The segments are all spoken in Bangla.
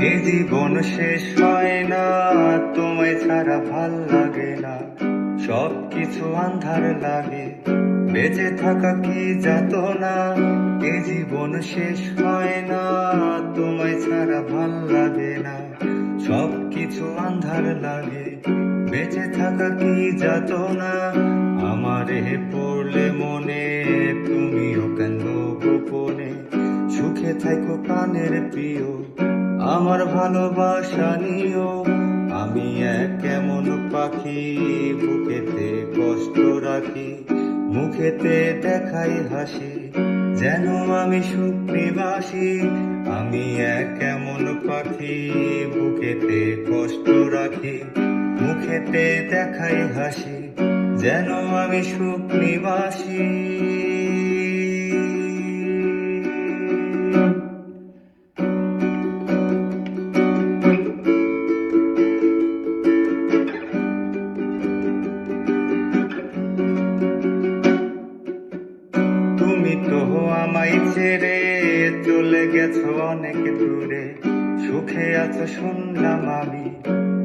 এ জীবন শেষ হয় না, তোমায় ছাড়া ভাল লাগে না, সব কিছু আন্ধার লাগে, বেঁচে থাকা কি যাতনা। এ জীবন শেষ হয় না, তোমায় ছাড়া ভাল লাগে না, সব কিছু আন্ধার লাগে, বেঁচে থাকা কি যাতনা। আমারে পড়লে মনে তুমিও কেন গোপনে, সুখে থাকো প্রাণের প্রিয়, আমার ভালোবাসা নিও। আমি এক এমন পাখি, বুকেতে কষ্ট রাখি, মুখেতে দেখাই হাসি, যেন আমি সুখ নিবাসী। আমি এক এমন পাখি, বুকেতে কষ্ট রাখি, মুখেতে দেখাই হাসি, যেন আমি সুখ নিবাসী। তুমি তো আমায় ছেড়ে চলে গেছো অনেক দূরে, সুখে আছো শুনলাম আমি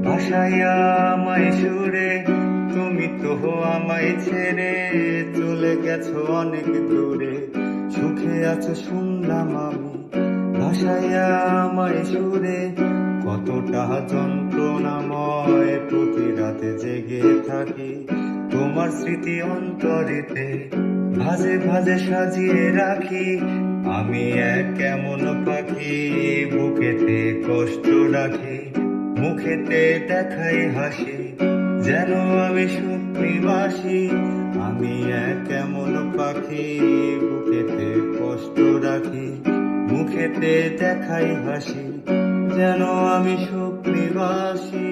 ভাসাইয়া আমায় সুরে। তুমি তো আমায় ছেড়ে চলে গেছো অনেক দূরে, সুখে আছো শুনলাম আমি ভাসাইয়া আমায় সুরে। কতটা যন্ত্রণাময় প্রতি রাতে জেগে থাকি, তোমার স্মৃতি অন্তরেতে ভাজে ভাজে সাজিয়ে রাখি। আমি এক এমন পাখি, বুকেতে কষ্ট রাখি, মুখেতে দেখাই হাসি, যেন আমি সুখ নিবাসী। আমি এক এমন পাখি, বুকেতে কষ্ট রাখি, মুখেতে দেখাই হাসি, যেন আমি সুখ নিবাসী।